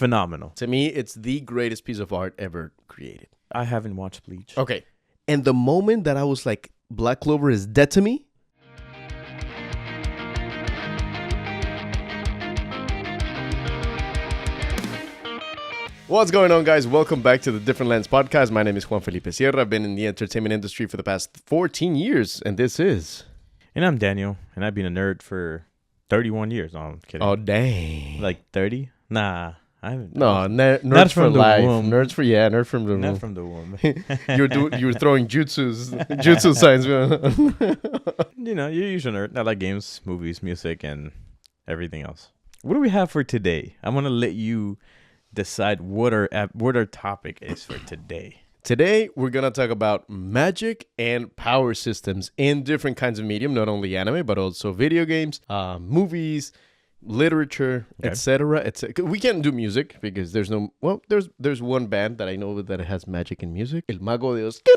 phenomenal. To me, it's the greatest piece of art ever created. I haven't watched Bleach. Okay. And the moment that I was like, Black Clover is dead to me. What's going on, guys? Welcome back to the Different Lens podcast. My name is Juan Felipe Sierra. I've been in the entertainment industry for the past 14 years, and this is... And I'm Daniel, and I've been a nerd for 31 years. No, I'm kidding. Oh, dang. Like 30? Nah. I haven't. No, nerds not for from the life. womb. Nerd from the womb. Not from the womb. You were throwing jutsu signs. You know, you're usually a nerd. I like games, movies, music, and everything else. What do we have for today? I'm going to let you decide what our topic is for today. Today, we're going to talk about magic and power systems in different kinds of medium, not only anime, but also video games, movies, literature, etc. We can't do music because there's one band that I know that has magic in music. El Mago de Oz. Yeah,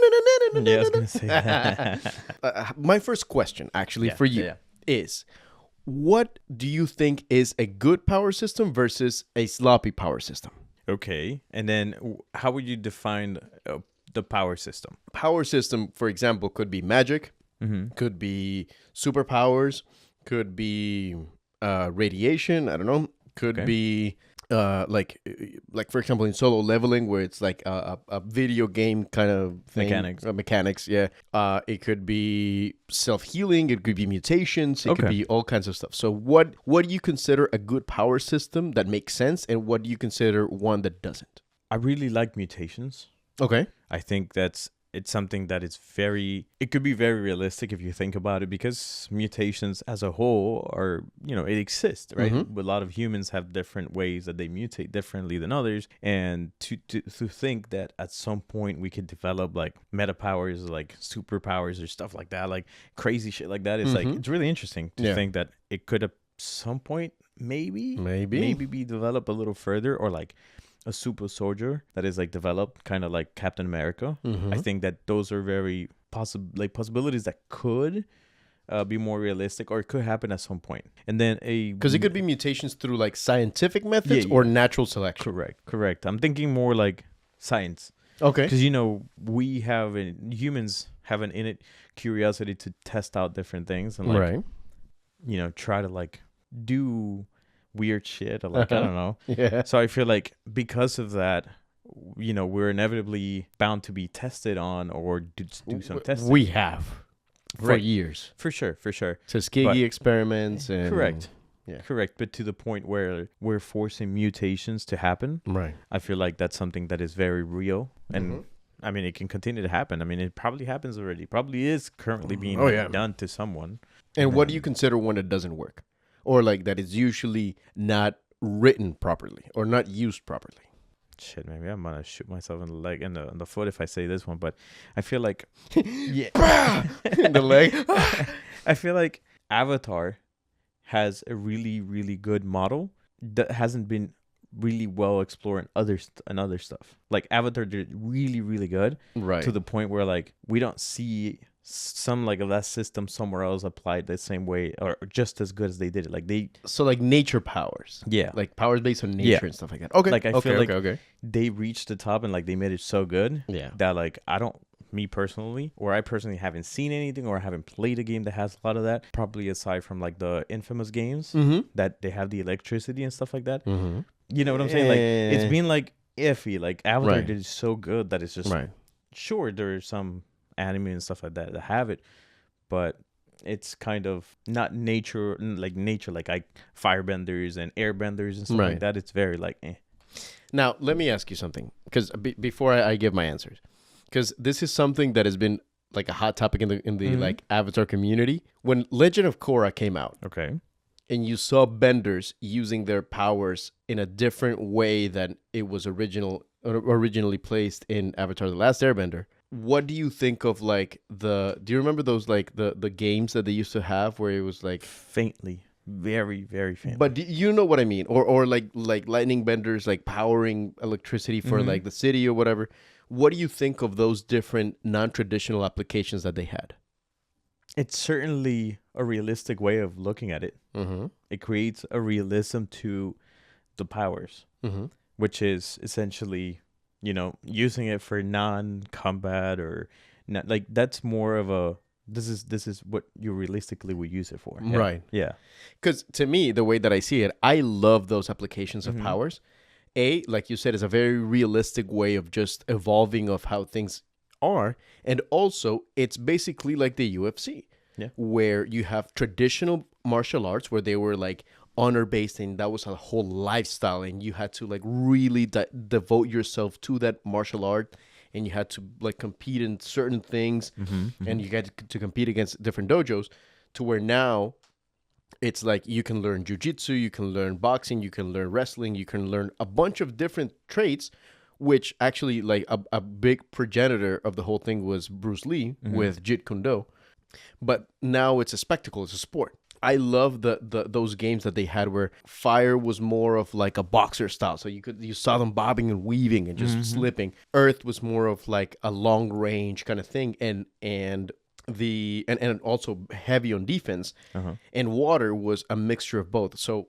I was going to say that. My first question, actually, for you is, what do you think is a good power system versus a sloppy power system? Okay. And then how would you define the power system? Power system, for example, could be magic, could be superpowers, could be radiation. I don't know. Could be like for example in solo leveling where it's like a video game kind of thing. Mechanics. Yeah. It could be self-healing. It could be mutations. It could be all kinds of stuff. So what do you consider a good power system that makes sense, and what do you consider one that doesn't? I really like mutations. Okay. I think it's something that is it could be very realistic if you think about it, because mutations as a whole are, it exists, right? But a lot of humans have different ways that they mutate differently than others. And to think that at some point we could develop like meta powers, like superpowers or stuff like that, like crazy shit like that, is like, it's really interesting to think that it could at some point maybe be developed a little further, or like a super soldier that is like developed kind of like Captain America. I think that those are very possibilities that could be more realistic, or it could happen at some point. And then because it could be mutations through like scientific methods or natural selection. Correct. I'm thinking more like science. Okay. Because humans have an innate curiosity to test out different things and like try to like do weird shit, or like I don't know. So I feel like because of that, we're inevitably bound to be tested on or do some testing. We have for years, for sure. Tuskegee experiments and correct. But to the point where we're forcing mutations to happen, right? I feel like that's something that is very real, and I mean, it can continue to happen. I mean, it probably happens already. Probably is currently being done to someone. And what do you consider when it doesn't work? Or like that is usually not written properly or not used properly? Shit, maybe I'm gonna shoot myself in the leg and the foot if I say this one, but I feel like in the leg. I feel like Avatar has a really, really good model that hasn't been really well explored in other stuff. Like Avatar did really, really good, right? To the point where like we don't see some like of that system somewhere else applied the same way or just as good as they did it. Like like nature powers, like powers based on nature and stuff like that. Okay, like I feel like they reached the top and like they made it so good that like I personally haven't seen anything or I haven't played a game that has a lot of that. Probably aside from like the infamous games that they have the electricity and stuff like that. You know what I'm saying? Like it's been like iffy. Like Avatar did so good that it's just sure there's some anime and stuff like that have it, but it's kind of not nature like firebenders and airbenders and stuff like that. It's very like Now let me ask you something, because before I give my answers, because this is something that has been like a hot topic in the like Avatar community. When Legend of Korra came out, and you saw benders using their powers in a different way than it was originally placed in Avatar: The Last Airbender, what do you think of like do you remember those like the games that they used to have where it was like faintly, very, very faintly? But you know what I mean? Or like lightning benders, like powering electricity for like the city or whatever. What do you think of those different non-traditional applications that they had? It's certainly a realistic way of looking at it. It creates a realism to the powers. which is essentially, using it for non-combat or not, like that's more of a this is what you realistically would use it for. Yeah. Right. Yeah. Because to me, the way that I see it, I love those applications of powers. Like you said, is a very realistic way of just evolving of how things are. And also, it's basically like the UFC, where you have traditional martial arts where they were like honor-based and that was a whole lifestyle. And you had to like really devote yourself to that martial art. And you had to like compete in certain things and you got to compete against different dojos, to where now it's like you can learn jujitsu, you can learn boxing, you can learn wrestling, you can learn a bunch of different traits, which actually like a big progenitor of the whole thing was Bruce Lee with Jeet Kune Do. But now it's a spectacle, it's a sport. I love those games that they had where fire was more of like a boxer style. So you saw them bobbing and weaving and just slipping. Earth was more of like a long range kind of thing and also heavy on defense. And water was a mixture of both. So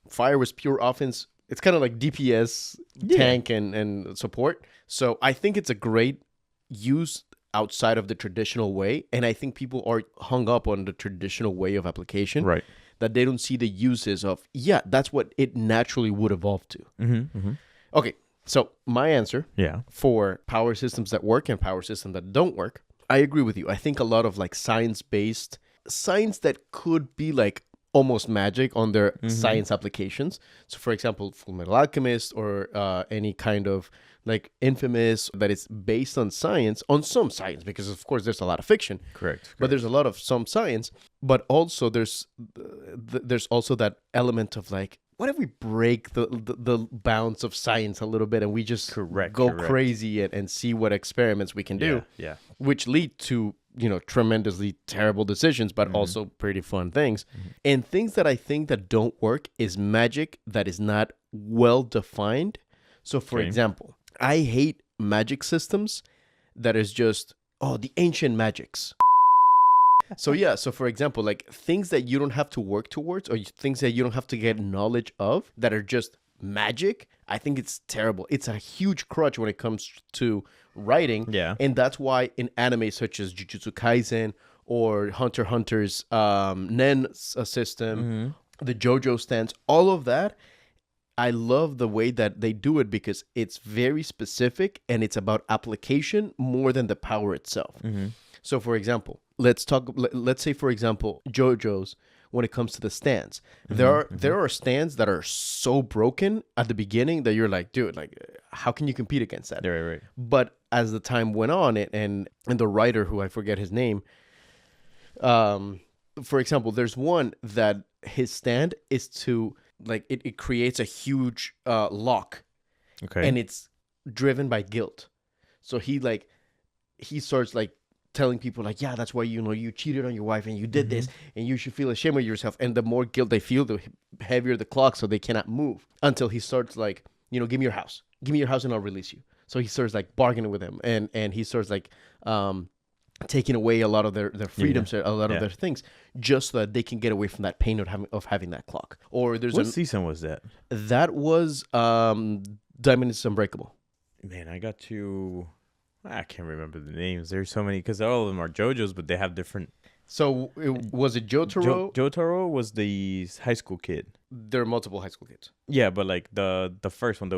fire was pure offense. It's kind of like DPS, tank and support. So I think it's a great use outside of the traditional way, and I think people are hung up on the traditional way of application, Right. that they don't see the uses of that's what it naturally would evolve to. Okay, so my answer for power systems that work and power systems that don't work, I agree with you. I think a lot of like science that could be like almost magic on their science applications. So for example, Fullmetal Alchemist or any kind of like Infamous that is based on science, on some science, because of course there's a lot of fiction. Correct. But there's a lot of some science, but also there's also that element of like, what if we break the bounds of science a little bit and we just go crazy and see what experiments we can do, which lead to, tremendously terrible decisions, but also pretty fun things. And things that I think that don't work is magic that is not well defined. So for example, I hate magic systems that is just, the ancient magics. So for example, like things that you don't have to work towards or things that you don't have to get knowledge of that are just magic, I think it's terrible. It's a huge crutch when it comes to writing. Yeah. And that's why in anime such as Jujutsu Kaisen or Hunter x Hunter's Nen system, the JoJo stance, all of that, I love the way that they do it because it's very specific and it's about application more than the power itself. So for example, let's say for example, JoJo's, when it comes to the stands, there are stands that are so broken at the beginning that you're like, dude, like how can you compete against that? Right. But as the time went on, and the writer, who I forget his name, for example, there's one that his stand is to like it creates a huge lock, and it's driven by guilt. So he starts like telling people like, yeah, that's why you cheated on your wife and you did this and you should feel ashamed of yourself. And the more guilt they feel, the heavier the clock, so they cannot move, until he starts like, give me your house and I'll release you. So he starts like bargaining with him, and he starts like taking away a lot of their freedoms, a lot of their things, just so that they can get away from that pain of having that clock. Or there's what season was that? That was Diamond is Unbreakable. Man, I can't remember the names. There's so many, because all of them are JoJo's, but they have different. So was it Jotaro? Jotaro was the high school kid. There are multiple high school kids. Yeah, but like the first one,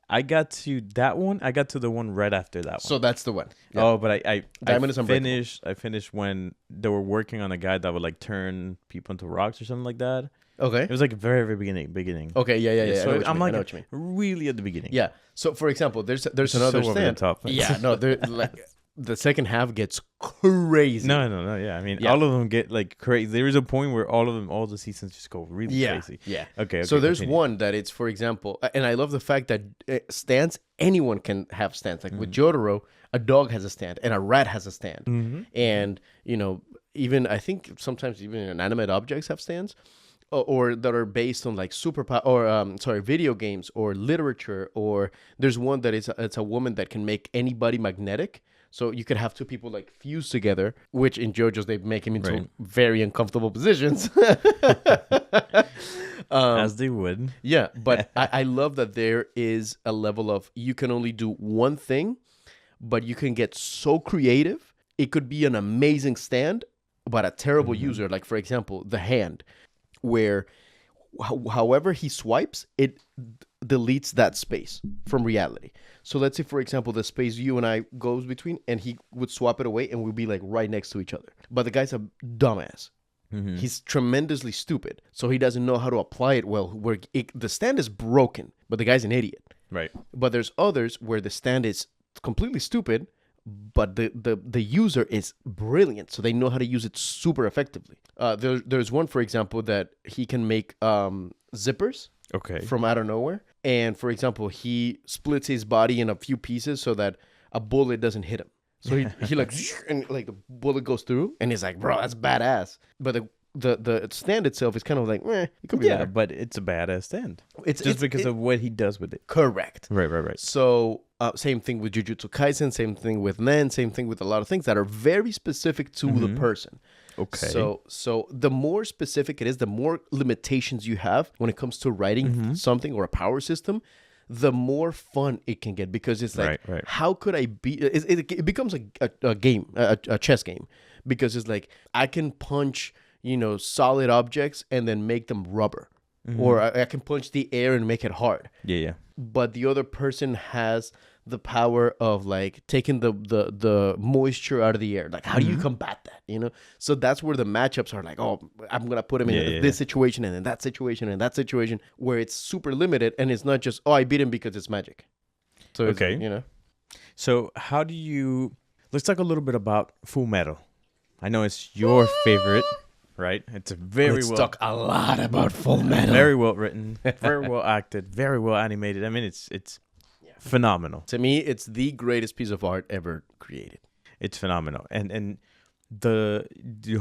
I got to that one. I got to the one right after that one. So that's the one. Yeah. Oh, but I finished when they were working on a guy that would like turn people into rocks or something like that. Okay. It was like very, very beginning. Okay, yeah. So I'm like really at the beginning. Yeah. So for example, there's another stand. Yeah, no, like the second half gets crazy. No. Yeah, I mean, all of them get like crazy. There is a point where all the seasons just go really crazy. Yeah. Okay. So there's one that it's, for example, and I love the fact that stands, anyone can have stands. Like with Jotaro, a dog has a stand and a rat has a stand, and even I think sometimes even inanimate objects have stands. Or that are based on like superpower, or video games or literature. Or there's one that it's a woman that can make anybody magnetic. So you could have two people like fuse together, which in JoJo's they make him into very uncomfortable positions. As they would. Yeah, but I love that there is a level of you can only do one thing, but you can get so creative. It could be an amazing stand, but a terrible user. Like, for example, the hand, where however he swipes, it deletes that space from reality. So let's say, for example, the space you and I goes between, and he would swap it away, and we'd be like right next to each other. But the guy's a dumbass. He's tremendously stupid, so he doesn't know how to apply it well. Where the stand is broken, but the guy's an idiot. Right. But there's others where the stand is completely stupid, but the user is brilliant, so they know how to use it super effectively. There's one, for example, that he can make zippers from out of nowhere. And, for example, he splits his body in a few pieces so that a bullet doesn't hit him. So he like, and like the bullet goes through, and he's like, bro, that's badass. But the stand itself is kind of like, it could be better. But it's a badass stand. It's because of what he does with it. Correct. Right. So same thing with Jujutsu Kaisen, same thing with Nen, same thing with a lot of things that are very specific to the person. Okay. So the more specific it is, the more limitations you have when it comes to writing something or a power system, the more fun it can get, because it's like, how could I be? It becomes a game, a chess game, because it's like I can punch, solid objects and then make them rubber, or I can punch the air and make it hard. Yeah. But the other person has the power of like taking the moisture out of the air. Like, how do you combat that? So that's where the matchups are like, oh, I'm gonna put him in this situation and in that situation and that situation, where it's super limited, and it's not just, oh, I beat him because it's magic. So it's, So how do you? Let's talk a little bit about Full Metal. I know it's your favorite, right? It's Let's talk a lot about Full Metal. Very well written, very well acted, very well animated. I mean, it's phenomenal. To me, it's the greatest piece of art ever created. It's phenomenal. And the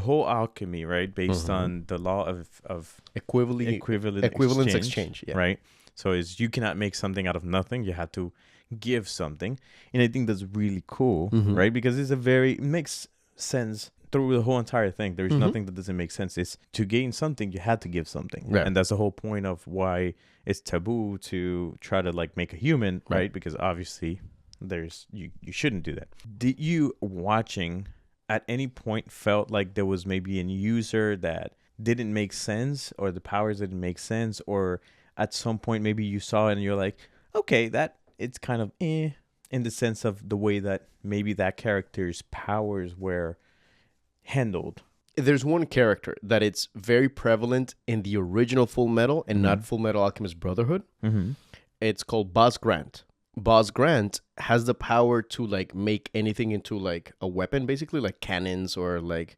whole alchemy, right, based on the law of equivalence exchange, right? So you cannot make something out of nothing. You have to give something. And I think that's really cool, right? Because it makes sense through the whole entire thing. There's nothing that doesn't make sense. It's to gain something, you had to give something. Right. And that's the whole point of why it's taboo to try to like make a human, right? Because obviously you shouldn't do that. Did you watching at any point felt like there was maybe a user that didn't make sense, or the powers didn't make sense, or at some point maybe you saw it and you're like, okay, that it's kind of in the sense of the way that maybe that character's powers were handled? There's one character that it's very prevalent in the original Full Metal and not Full Metal Alchemist Brotherhood. It's called Boss Grant. Boss Grant has the power to like make anything into like a weapon, basically like cannons or like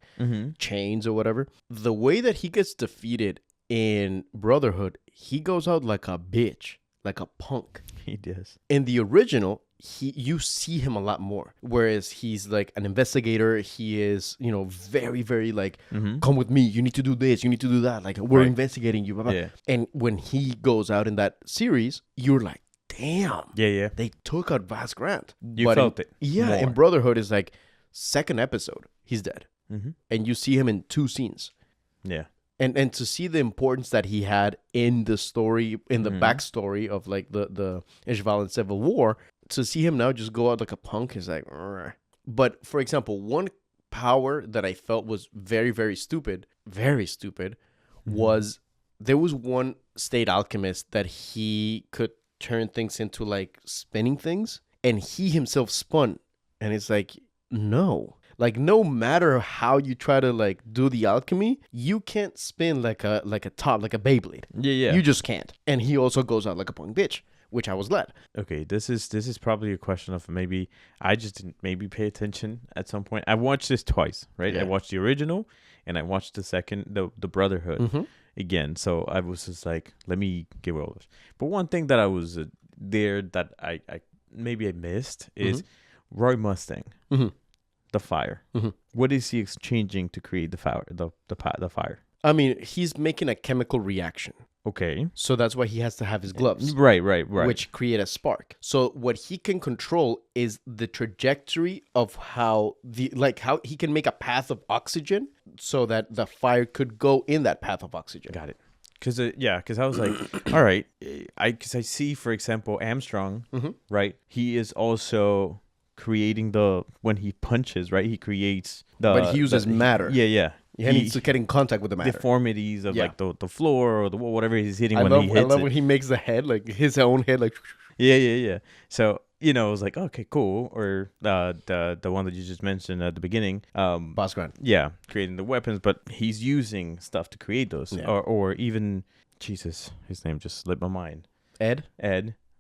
chains or whatever. The way that he gets defeated in Brotherhood, he goes out like a bitch, like a punk. He does. In the original, you see him a lot more, whereas he's like an investigator. He is, very, very like, come with me. You need to do this. You need to do that. Like, we're investigating you. Blah, blah. Yeah. And when he goes out in that series, you're like, damn. Yeah. They took out Boss Grant. You felt it. Yeah. More. In Brotherhood is like second episode, he's dead. And you see him in 2 scenes. Yeah. And to see the importance that he had in the story, in the backstory of like the Ishval and Civil War, to see him now just go out like a punk is like, Rrr. But for example, one power that I felt was very, very stupid, was there was one state alchemist that he could turn things into like spinning things, and he himself spun, and it's like, no. Like, no matter how you try to like do the alchemy, you can't spin like a top, like a Beyblade. Yeah. You just can't. And he also goes out like a punk bitch, which I was glad. Okay, this is probably a question of maybe I just didn't maybe pay attention at some point. I watched this twice, right? Yeah. I watched the original and I watched the second, the Brotherhood again. So I was just like, let me give all this. But one thing that I was there that I maybe I missed is Roy Mustang. The fire. What is he exchanging to create the fire? The fire. I mean, he's making a chemical reaction. Okay. So that's why he has to have his gloves. Right. Which create a spark. So what he can control is the trajectory of how how he can make a path of oxygen so that the fire could go in that path of oxygen. Got it. Because I was like, all right, because I see, for example, Armstrong, right? He is also creating when he punches, right? He creates but he uses matter. Yeah. He needs to get in contact with the matter. Deformities of like the floor or whatever he's hitting when he hits I love when he makes the head, like his own head, like. Yeah. So, it was like, okay, cool. Or the one that you just mentioned at the beginning. Boss Grant. Yeah, creating the weapons, but he's using stuff to create those. Yeah. Or even, Jesus, his name just slipped my mind. Ed,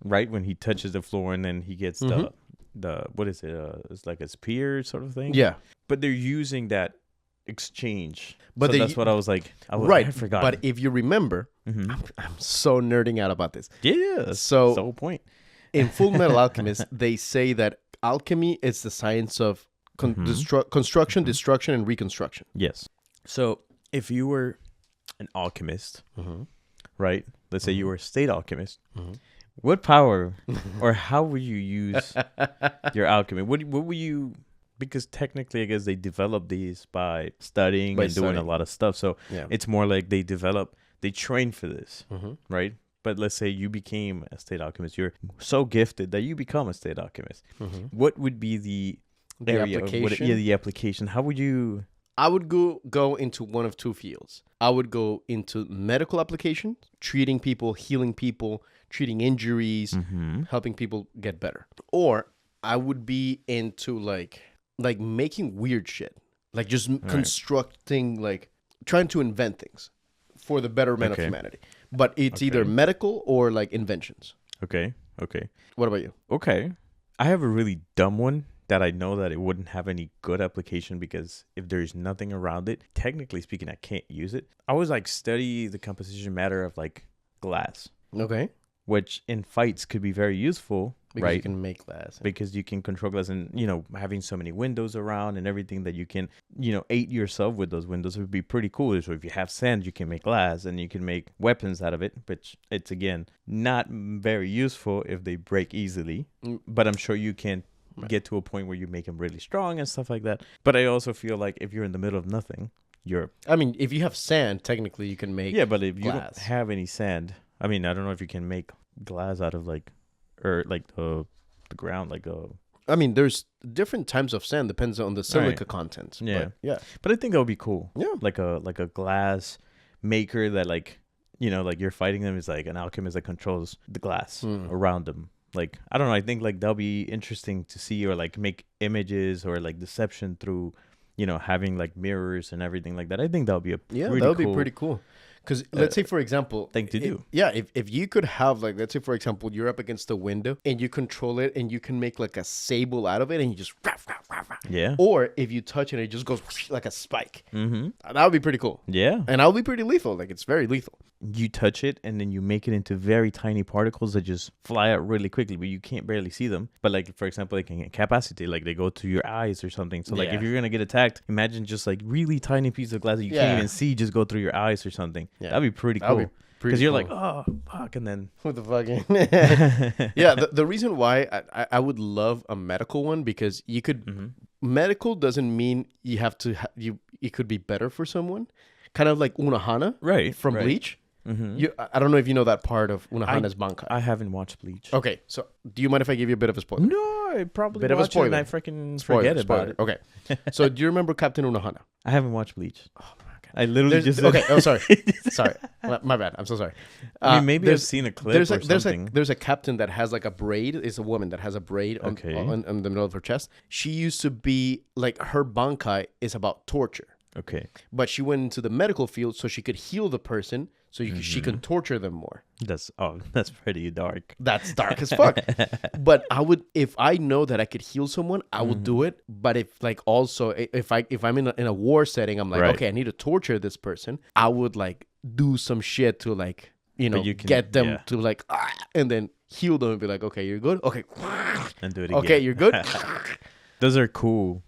right? When he touches the floor and then he gets the what is it? It's like a spear sort of thing. Yeah. But they're using that exchange. But so that's what I was like. I forgot. But if you remember, I'm so nerding out about this. Yeah. So that's the whole point. In Full Metal Alchemist, they say that alchemy is the science of construction, destruction, and reconstruction. Yes. So if you were an alchemist, right? Let's say you were a state alchemist. What power or how would you use your alchemy? What would you? Because technically, I guess they develop these by studying and doing a lot of stuff. So it's more like they train for this, right? But let's say you became a state alchemist. You're so gifted that you become a state alchemist. What would be the area application? The application. How would you? I would go into one of two fields. I would go into medical application, treating people, healing people, treating injuries, helping people get better. Or I would be into like making weird shit, like just constructing, like trying to invent things for the betterment of humanity. But it's either medical or like inventions. Okay. What about you? Okay. I have a really dumb one that I know that it wouldn't have any good application because if there's nothing around it, technically speaking, I can't use it. I always like study the composition matter of like glass. Okay. Which in fights could be very useful, because right? You can make glass. Because you can control glass and, having so many windows around and everything that you can, aid yourself with those windows would be pretty cool. So if you have sand, you can make glass and you can make weapons out of it, which it's, again, not very useful if they break easily. But I'm sure you can get to a point where you make them really strong and stuff like that. But I also feel like if you're in the middle of nothing, if you have sand, technically you can make but if glass. You don't have any sand, I don't know if you can make glass out of the ground, there's different types of sand, depends on the silica content. But I think that would be cool. Like a glass maker that you're fighting them is like an alchemist that controls the glass around them. Like, I don't know, I think that'll be interesting to see, or like make images or like deception through having like mirrors and everything like that. I think that'll be be pretty cool. Because let's say, for example, thing to do. If you could have let's say, for example, you're up against a window and you control it and you can make like a sable out of it and you just Or if you touch it, it just goes like a spike. That would be pretty cool. Yeah. And that would be pretty lethal. Like, it's very lethal. You touch it and then you make it into very tiny particles that just fly out really quickly, but you can't barely see them. But like, for example, they can incapacitate, like they go to your eyes or something. So like if you're going to get attacked, imagine just like really tiny piece of glass that you can't even see just go through your eyes or something. That'd be pretty cool. Because you're like, oh, fuck, and then... What the fuck? The reason why I would love a medical one, because you could... Medical doesn't mean you have to... It could be better for someone. Kind of like Unohana from Bleach. I don't know if you know that part of Unohana's Bankai. I haven't watched Bleach. Okay, so do you mind if I give you a bit of a spoiler? No, I probably watched it and I freaking forget about it. Okay, so do you remember Captain Unohana? I haven't watched Bleach. Oh my god, I literally just... Okay, sorry. My bad, I'm so sorry. Maybe I've seen a clip or something. There's a captain that has like a braid. It's a woman that has a braid on the middle of her chest. She used to be, like, her Bankai is about torture. Okay. But she went into the medical field so she could heal the person, so she can torture them more. That's pretty dark. That's dark as fuck. But if I know that I could heal someone, I would do it. But if I'm in a war setting, I'm like, okay, I need to torture this person. I would like do some shit to like, get them to like, and then heal them and be like, okay, you're good. Okay. And do it again. Okay, you're good. Those are cool.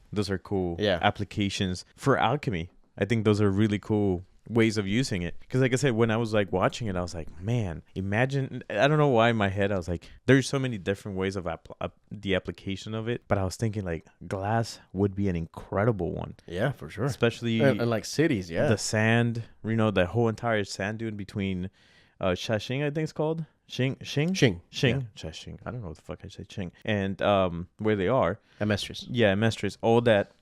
Yeah. Applications for alchemy. I think those are really cool ways of using it. Because like I said, when I was like watching it, I was like, man, imagine, I don't know why in my head I was like, there's so many different ways of the application of it, but I was thinking like glass would be an incredible one. Yeah, for sure. Especially and like cities, yeah. the sand, you know, the whole entire sand dune between Shashing, I think it's called. Shing. Yeah. Shashing. I don't know what the fuck I say. Shing. And where they are. Amestris. Yeah, Amestris. All that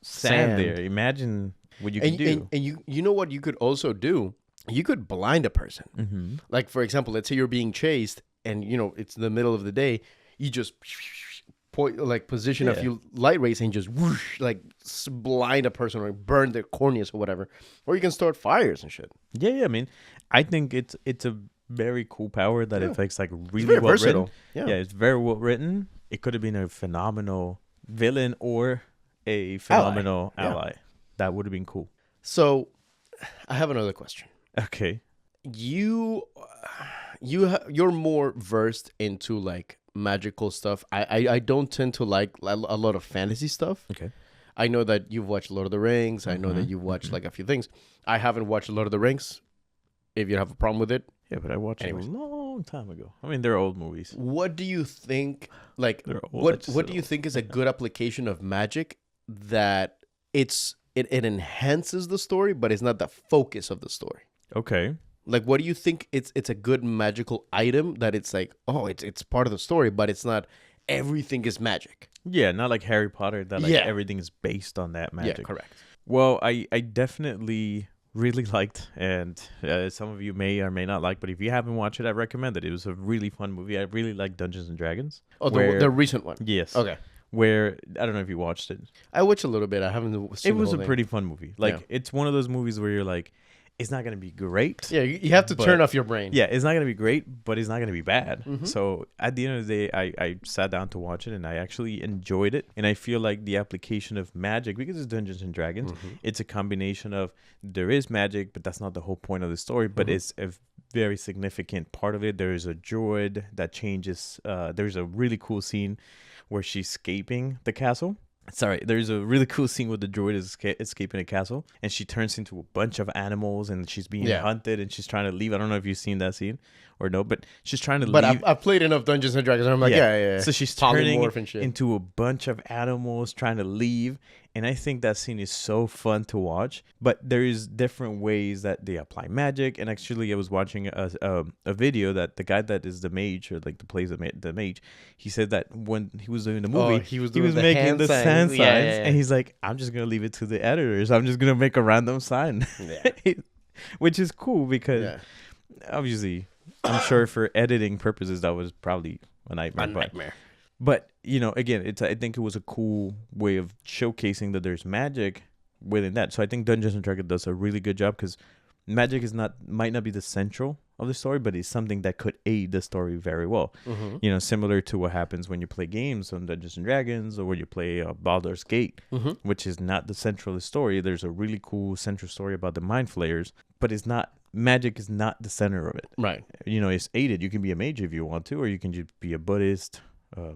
sand there. Imagine what you could do. And you know what you could also do? You could blind a person. Mm-hmm. Like, for example, let's say you're being chased and, you know, it's the middle of the day. You just position a few light rays and just whoosh, like blind a person or burn their corneas or whatever. Or you can start fires and shit. Yeah. I mean, I think it's a very cool power that affects like really well written. Yeah, it's very well written. It could have been a phenomenal villain or a phenomenal ally. That would have been cool. So, I have another question. Okay. You're more versed into like magical stuff. I don't tend to like a lot of fantasy stuff. Okay. I know that you've watched Lord of the Rings. I know that you've watched like a few things. I haven't watched Lord of the Rings. If you have a problem with it. Yeah, but I watched it a long time ago. I mean, they're old movies. What do you think? Like, what do you think is a good application of magic that it enhances the story, but it's not the focus of the story? Okay. Like, what do you think? It's a good magical item that it's like, oh, it's part of the story, but it's not. Everything is magic. Yeah, not like Harry Potter. That like everything is based on that magic. Yeah, correct. Well, I definitely really liked, and some of you may or may not like, but if you haven't watched it, I recommend it. It was a really fun movie. I really like Dungeons and Dragons. Oh, the recent one. Yes. Okay. Where I don't know if you watched it. I watched a little bit. I haven't seen it. Was the whole a pretty fun movie. Like it's one of those movies where you're like, it's not gonna be great. Yeah, you have to turn off your brain. Yeah, it's not gonna be great, but it's not gonna be bad. Mm-hmm. So at the end of the day, I sat down to watch it, and I actually enjoyed it. And I feel like the application of magic, because it's Dungeons and Dragons, it's a combination of there is magic, but that's not the whole point of the story. But it's a very significant part of it. There is a droid that changes. There's a really cool scene where she's escaping the castle. Sorry, there's a really cool scene where the droid is escaping a castle, and she turns into a bunch of animals, and she's being hunted, and she's trying to leave. I don't know if you've seen that scene or no, but she's trying to leave. But I've played enough Dungeons and Dragons, and I'm like, yeah. So she's turning into a bunch of animals, trying to leave, and I think that scene is so fun to watch. But there is different ways that they apply magic, and actually, I was watching a video that the guy that is the mage, or like the plays the mage, he said that when he was doing the movie, he was making the hand signs, and he's like, I'm just gonna leave it to the editors. I'm just gonna make a random sign, which is cool because obviously, I'm sure for editing purposes that was probably a nightmare. But you know, again, I think it was a cool way of showcasing that there's magic within that. So I think Dungeons and Dragons does a really good job because magic might not be the central of the story, but it's something that could aid the story very well. Mm-hmm. You know, similar to what happens when you play games on Dungeons and Dragons or when you play Baldur's Gate, which is not the central of the story. There's a really cool central story about the Mind Flayers, but it's not. Magic is not the center of it. Right. You know, it's aided. You can be a mage if you want to, or you can just be a Buddhist.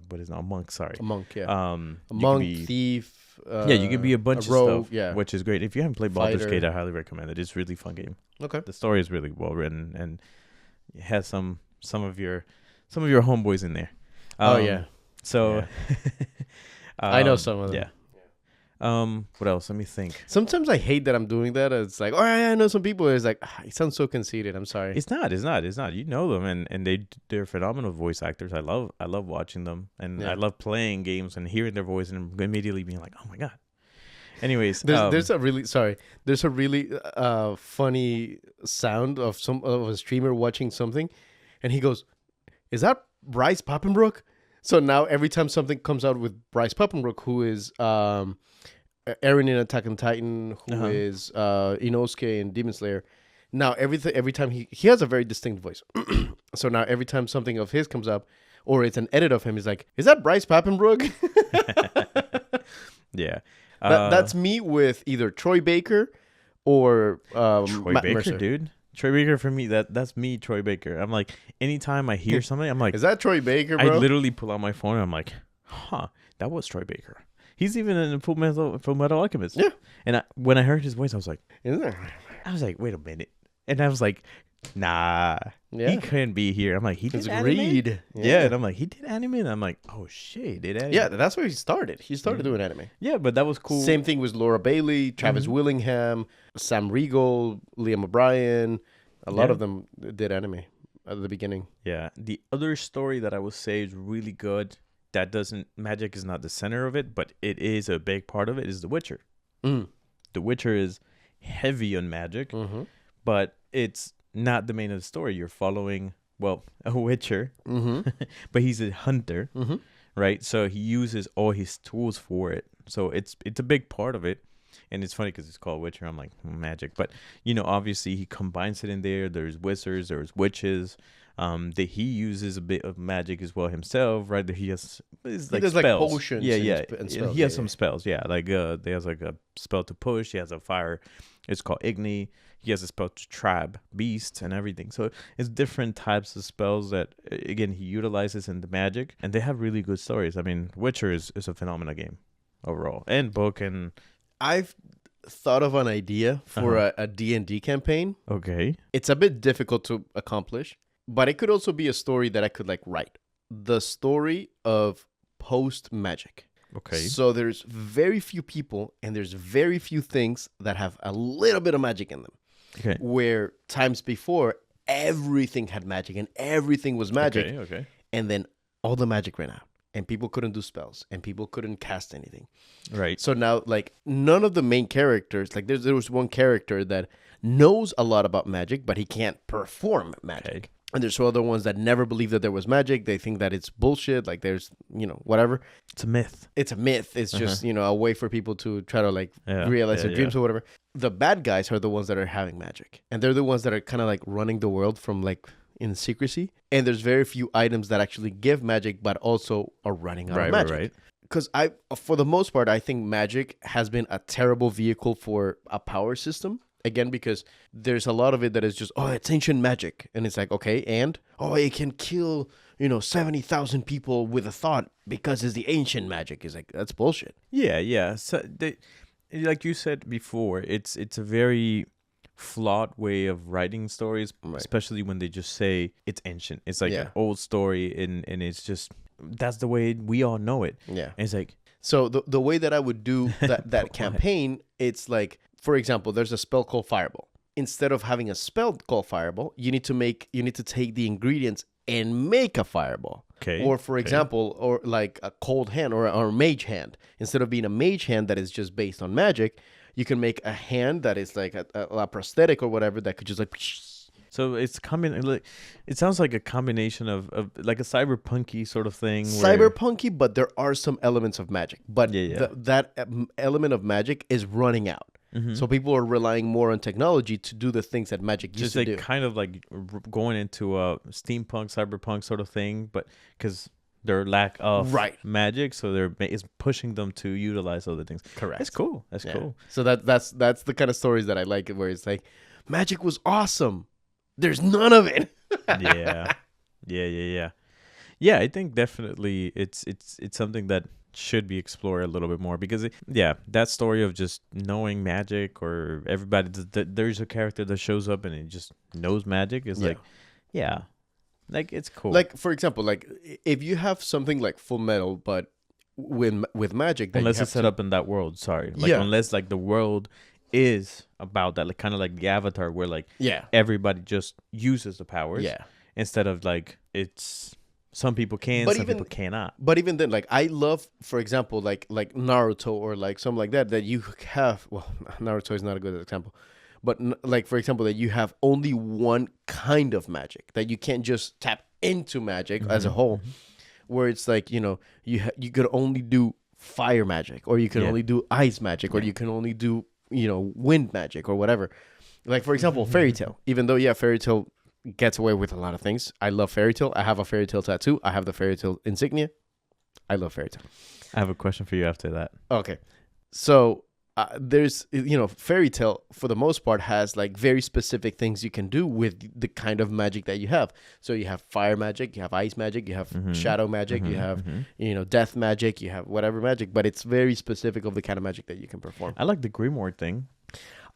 Buddhist, not a monk. Sorry, a monk. Yeah. A monk, thief. You can be a bunch of rogue, stuff. Yeah. Which is great. If you haven't played Baldur's Gate, I highly recommend it. It's a really fun game. Okay. The story is really well written, and it has some of your homeboys in there. So. I know some of them. Yeah. What else? Let me think. Sometimes I hate that I'm doing that. It's like, oh yeah, I know some people. It's like, it sounds so conceited. I'm sorry. It's not. You know them, and they're phenomenal voice actors. I love watching them, and I love playing games and hearing their voice and immediately being like, oh my god. Anyways, there's a really funny sound of a streamer watching something, and he goes, "Is that Bryce Papenbrook?" So now every time something comes out with Bryce Papenbrook, who is Eren in Attack on Titan, who is Inosuke in Demon Slayer. Now every time he has a very distinct voice. So now every time something of his comes up, or it's an edit of him, he's like, "Is that Bryce Papenbrook?" Yeah, that's me with either Troy Baker or Troy Matt Baker, Mercer. dude. Troy Baker for me, that's me, Troy Baker. I'm like, anytime I hear something, I'm like, is that Troy Baker, bro? I literally pull out my phone and I'm like, that was Troy Baker. He's even in Full Metal Alchemist. Yeah. And when I heard his voice, I was like, isn't there? I was like, wait a minute. And I was like, nah, he couldn't be here. I'm like, he did anime? Reed. Yeah, and I'm like, he did anime? And I'm like, oh, shit, he did anime. Yeah, that's where he started. He started doing anime. Yeah, but that was cool. Same thing with Laura Bailey, Travis Willingham, Sam Riegel, Liam O'Brien. A lot of them did anime at the beginning. Yeah. The other story that I would say is really good, that doesn't, magic is not the center of it, but it is a big part of it, is The Witcher. The Witcher is heavy on magic, but it's not the main of the story. You're following, well, a Witcher, but he's a hunter, right? So he uses all his tools for it. So it's a big part of it. And it's funny because it's called Witcher. I'm like, magic. But, you know, obviously he combines it in there. There's wizards, there's witches. That he uses a bit of magic as well himself, right? That he has, spells. Like potions. And spells. He has some spells. Yeah, like he has like a spell to push. He has a fire. It's called Igni. He has a spell to trap beasts and everything. So it's different types of spells that, again, he utilizes in the magic, and they have really good stories. I mean, Witcher is a phenomenal game overall, and book. And I've thought of an idea for a D&D campaign. Okay, it's a bit difficult to accomplish. But it could also be a story that I could like write. The story of post-magic. Okay. So there's very few people and there's very few things that have a little bit of magic in them. Okay. Where times before, everything had magic and everything was magic. Okay. And then all the magic ran out. And people couldn't do spells. And people couldn't cast anything. Right. So now, like, none of the main characters, like there was one character that knows a lot about magic, but he can't perform magic. Okay. And there's other ones that never believe that there was magic. They think that it's bullshit. Like there's, whatever. It's a myth. It's a myth. It's just, a way for people to try to like realize their dreams or whatever. The bad guys are the ones that are having magic. And they're the ones that are kind of like running the world from like in secrecy. And there's very few items that actually give magic, but also are running out of magic. Right. Because for the most part, I think magic has been a terrible vehicle for a power system. Again, because there's a lot of it that is just, it's ancient magic. And it's like, okay, and? It can kill, 70,000 people with a thought because it's the ancient magic. It's like, that's bullshit. Yeah. So like you said before, it's a very flawed way of writing stories, especially when they just say it's ancient. It's like an old story, and it's just, that's the way we all know it. Yeah. And it's like... So the way that I would do that campaign, it's like... For example, there's a spell called Fireball. Instead of having a spell called Fireball, you need to take the ingredients and make a fireball. Okay. Or for example, or like a cold hand or a mage hand. Instead of being a mage hand that is just based on magic, you can make a hand that is like a prosthetic or whatever that could just like. So it's it sounds like a combination of like a cyberpunky sort of thing. Cyberpunky, but there are some elements of magic. But that element of magic is running out. Mm-hmm. So people are relying more on technology to do the things that magic used to do. Just kind of like going into a steampunk, cyberpunk sort of thing, but because their lack of magic, so it's pushing them to utilize other things. Correct. That's cool. That's cool. So that's the kind of stories that I like, where it's like, magic was awesome. There's none of it. Yeah, I think definitely it's something that should be explored a little bit more, because that story of just knowing magic, or everybody there's a character that shows up and it just knows magic is like it's cool. Like for example, like if you have something like Full Metal but with magic, unless it's set up in that world, unless like the world is about that, like kind of like the Avatar, where like everybody just uses the powers instead of like it's some people can, some people cannot. But even then, like I love, for example, like Naruto or like something like that you have. Well, Naruto is not a good example, but like for example, that you have only one kind of magic, that you can't just tap into magic as a whole, where it's like you could only do fire magic, or you can only do ice magic, or you can only do wind magic or whatever. Like for example, Fairy Tail. Even though Fairy Tail gets away with a lot of things. I love Fairy Tail. I have a Fairy Tail tattoo. I have the Fairy Tail insignia. I love Fairy Tail. I have a question for you after that. Okay. So there's, Fairy Tail for the most part has like very specific things you can do with the kind of magic that you have. So you have fire magic, you have ice magic, you have shadow magic, you have, death magic, you have whatever magic, but it's very specific of the kind of magic that you can perform. I like the Grimoire thing.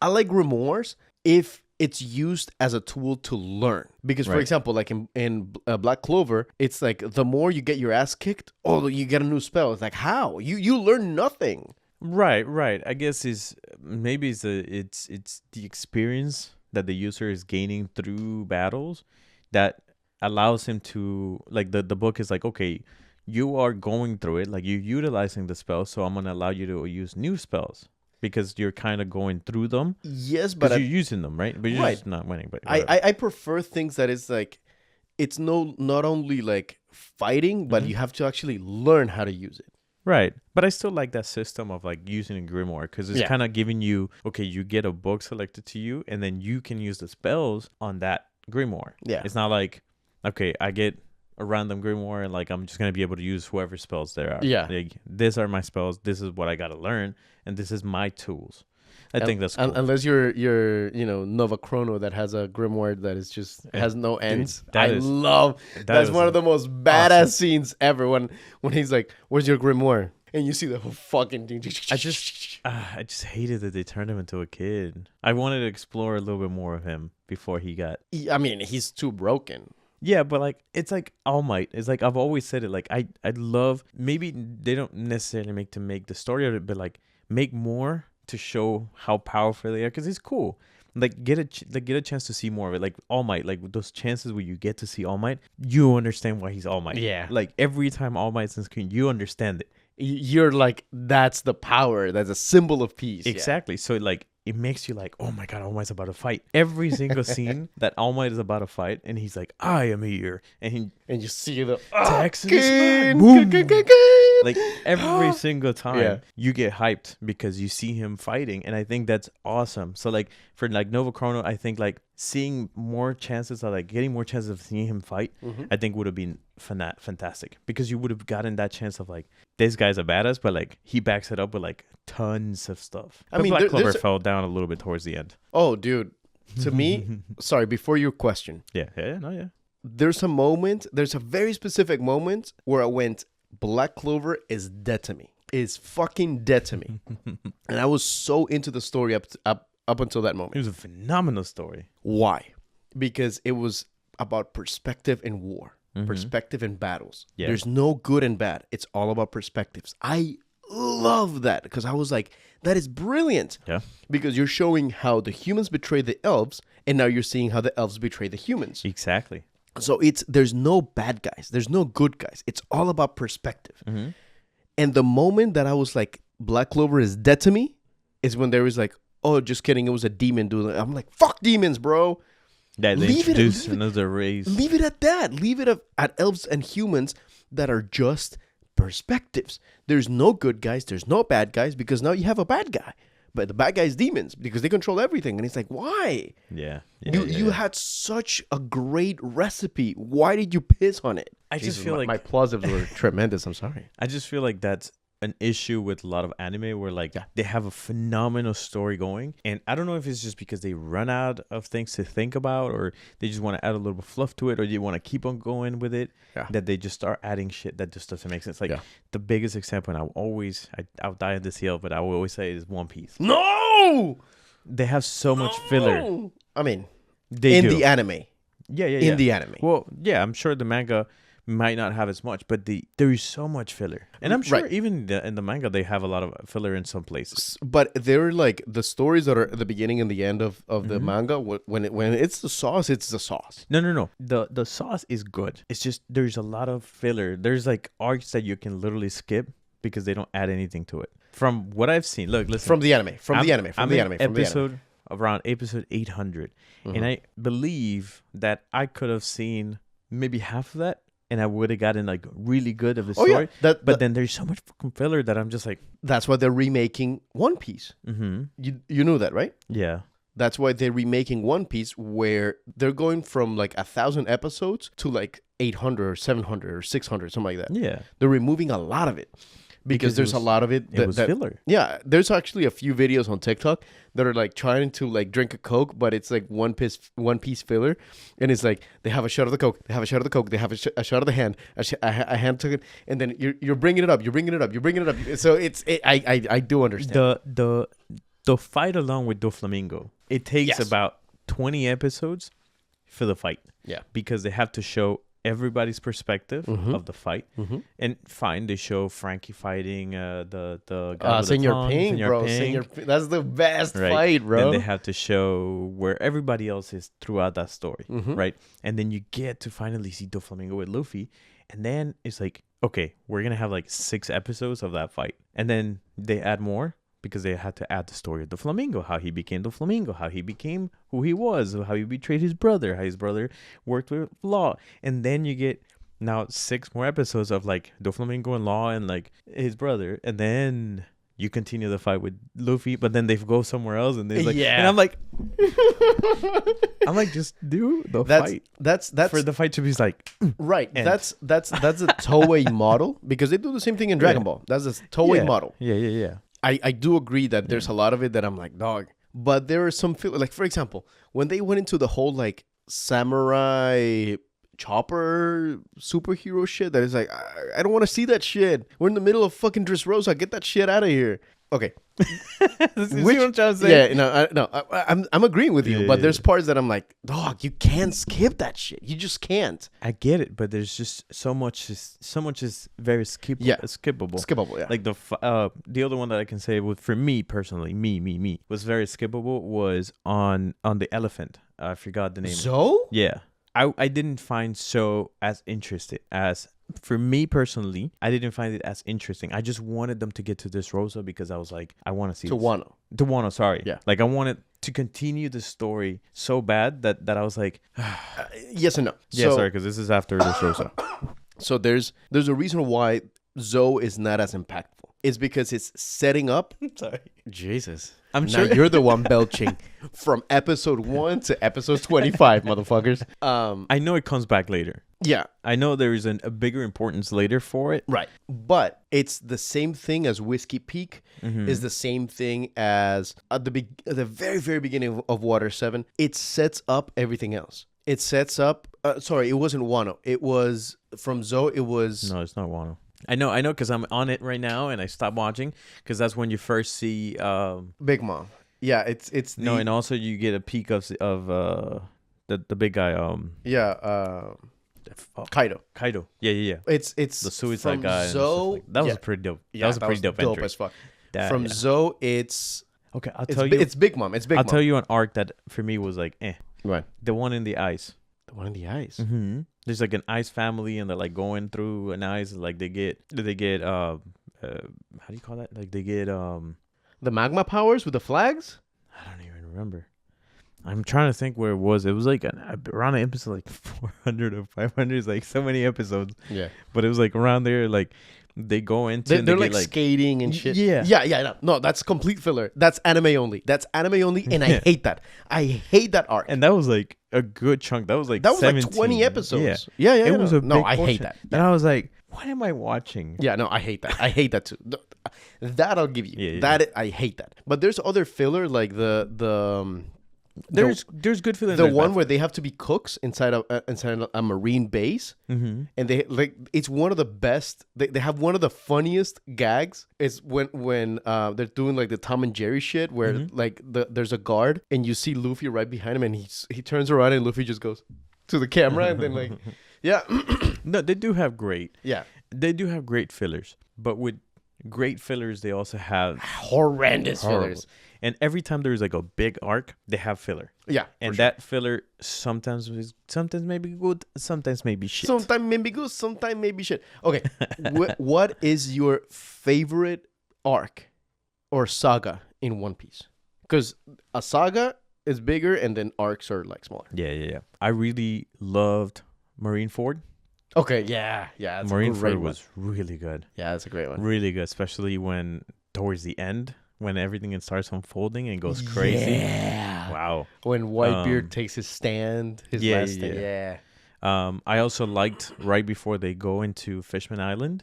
I like grimoires if it's used as a tool to learn. Because, for example, like in Black Clover, it's like the more you get your ass kicked, you get a new spell. It's like, how? You learn nothing. Right. I guess it's the experience that the user is gaining through battles that allows him to, like, the book is like, okay, you are going through it, like you're utilizing the spells, so I'm going to allow you to use new spells because you're kind of going through them. Yes, but you're using them, right? But you're just not winning. But I prefer things that is like, it's not only like fighting, but you have to actually learn how to use it. Right. But I still like that system of like using a grimoire because it's kind of giving you, okay, you get a book selected to you and then you can use the spells on that grimoire. Yeah. It's not like, okay, I get a random grimoire and like I'm just going to be able to use whoever spells there are. Yeah. Like, these are my spells. This is what I got to learn. And this is my tools. I think that's cool. Unless you're Nova Chrono that has a grimoire that is just has no ends. Dude, that's one of the most badass scenes ever when he's like, "Where's your grimoire?" And you see the whole fucking thing. I just hated that they turned him into a kid. I wanted to explore a little bit more of him before he got. I mean, he's too broken. Yeah, but like it's like All Might. It's like I've always said it. Like I love, maybe they don't necessarily make the story of it, but like make more to show how powerful they are, because it's cool. Like get a chance to see more of it. Like All Might, like those chances where you get to see All Might, you understand why he's All Might. Yeah. Like every time All Might's on screen, you understand it. You're like, that's the power. That's a symbol of peace. Exactly. Yeah. So like it makes you like, oh my God, All Might's about to fight. Every single scene that All Might is about to fight, and he's like, I am here, and you see the Texas boom. Like every single time you get hyped because you see him fighting, and I think that's awesome. So like for like Nova Chrono, I think like seeing more chances of like getting more chances of seeing him fight, I think would have been fantastic, because you would have gotten that chance of like, this guy's a badass, but like he backs it up with like tons of stuff. I mean, Black Clover fell down a little bit towards the end. Oh, dude. To me, sorry, before your question. Yeah. There's a very specific moment where I went, Black Clover is dead to me. Is fucking dead to me. And I was so into the story up until that moment. It was a phenomenal story. Why? Because it was about perspective in war, perspective in battles. Yeah. There's no good and bad. It's all about perspectives. I love that, because I was like, that is brilliant. Yeah. Because you're showing how the humans betray the elves, and now you're seeing how the elves betray the humans. Exactly. So there's no bad guys. There's no good guys. It's all about perspective. And the moment that I was like, Black Clover is dead to me, is when there was like, oh, just kidding, it was a demon dude. I'm like, fuck demons, bro. Yeah, they introduced another race. Leave it at that. Leave it at elves and humans that are just perspectives. There's no good guys. There's no bad guys, because now you have a bad guy. But the bad guy is demons, because they control everything. And it's like, why? You had such a great recipe. Why did you piss on it? I just feel like my plausibles were tremendous. I'm sorry. I just feel like that's an issue with a lot of anime, where like they have a phenomenal story going, and I don't know if it's just because they run out of things to think about, or they just want to add a little bit of fluff to it, or they want to keep on going with it, that they just start adding shit that just doesn't make sense. Like the biggest example, and I'll die on this hill, but I will always say, is One Piece. No, they have so much filler. I mean, they do. The anime. Yeah. In the anime. Well, yeah, I'm sure the manga might not have as much, but there is so much filler, and I'm sure even in the manga they have a lot of filler in some places. But they're like the stories that are at the beginning and the end of the manga. When it's the sauce, it's the sauce. No. The sauce is good. It's just there's a lot of filler. There's like arcs that you can literally skip because they don't add anything to it. From what I've seen, look, listen. From the anime. Around episode 800, and I believe that I could have seen maybe half of that, and I would have gotten like really good of the story. But then there's so much fucking filler that I'm just like, that's why they're remaking One Piece. You knew that, right? Yeah. That's why they're remaking One Piece, where they're going from like 1,000 episodes to like 800 or 700 or 600, something like that. Yeah. They're removing a lot of it. Because there's a lot of it that was filler. Yeah, there's actually a few videos on TikTok that are like trying to like drink a Coke, but it's like one piece filler, and it's like they have a shot of the Coke, they have a shot of the Coke, they have a shot of the hand, a hand took it, and then you're bringing it up, you're bringing it up. So I do understand. The fight along with Doflamingo, it takes about 20 episodes for the fight. Yeah. Because they have to show everybody's perspective of the fight. And fine, they show Frankie fighting the guy with Senor the Ping, bro. That's the best fight, bro. Then they have to show where everybody else is throughout that story, right? And then you get to finally see Doflamingo with Luffy. And then it's like, okay, we're going to have like 6 episodes of that fight. And then they add more. Because they had to add the story of the Flamingo, how he became the Flamingo, how he became who he was, how he betrayed his brother, how his brother worked with Law. And then you get now 6 more episodes of like the Flamingo and Law and like his brother. And then you continue the fight with Luffy, but then they go somewhere else and they're like, and I'm like, just do the fight. That's for the fight to be like, right. End. That's a Toei model because they do the same thing in Dragon Ball. That's a Toei model. Yeah. I do agree that there's a lot of it that I'm like, dog. But there are some, like, for example, when they went into the whole, like, samurai chopper superhero shit, that is like, I don't want to see that shit. We're in the middle of fucking Dressrosa. Get that shit out of here. Okay. Which, what I'm trying to say? Yeah, I'm agreeing with you, but there's parts that I'm like, dog, you can't skip that shit. You just can't. I get it, but there's just so much is very skippable. Yeah. Like the other one that I can say for me personally, me was very skippable was on the elephant. I forgot the name. So? Yeah. I didn't find so as interested as. For me personally, I didn't find it as interesting. I just wanted them to get to this Rosa because I was like, I want to see Wano, sorry. Yeah. Like I wanted to continue the story so bad that I was like... yes and no. Yeah, sorry, because this is after this Rosa. So there's a reason why Zoe is not as impactful. It's because it's setting up... Sorry. Jesus. I'm sure you're the one belching from episode 1 to episode 25, motherfuckers. I know it comes back later. Yeah. I know there is a bigger importance later for it. Right. But it's the same thing as Whiskey Peak. Is the same thing as at the very, very beginning of Water 7. It sets up everything else. It sets up... sorry, it wasn't Wano. It was... From Zoe, it was... No, it's not Wano. I know, because I'm on it right now, and I stopped watching because that's when you first see Big Mom. Yeah, it's no, and also you get a peek of the big guy. Kaido. Yeah. It's the suicide guy. Zoe, that was pretty dope. Yeah, that was a pretty dope entry. As fuck. Zoe, it's okay. I'll tell you, it's Big Mom. I'll tell you an arc that for me was like, Right. The one in the ice. The one in the ice. Mm-hmm. There's like an ice family, and they're like going through an ice. Like they get how do you call that? Like they get the magma powers with the flags. I don't even remember. I'm trying to think where it was. It was like around an episode like 400 or 500. It's like so many episodes. Yeah. But it was like around there. Like they go into. They're like skating and shit. Yeah. No, that's complete filler. That's anime only. And I hate that. I hate that arc. And that was like a good chunk. That was like 20 episodes. Yeah. It was a big I hate that. And I was like, what am I watching? Yeah, no, I hate that. I hate that too. That I'll give you. I hate that. But there's other filler like there's good filler. The one where they have to be cooks inside a marine base, and they like it's one of the best. They have one of the funniest gags. Is when they're doing like the Tom and Jerry shit where like there's a guard and you see Luffy right behind him and he turns around and Luffy just goes to the camera and then like yeah. No, they do have great. Yeah, they do have great fillers, but with great fillers they also have horrendous fillers. And every time there's like a big arc, they have filler. Yeah. And that filler sometimes may be good, sometimes may be shit. Sometimes may be good, sometimes may be shit. Okay. What is your favorite arc or saga in One Piece? Because a saga is bigger and then arcs are like smaller. Yeah. I really loved Marineford. Okay, yeah. Marineford was really good. Yeah, that's a great one. Really good, especially when towards the end, when everything starts unfolding and goes crazy. Yeah. Wow. When Whitebeard takes his stand, last stand. Yeah. I also liked right before they go into Fishman Island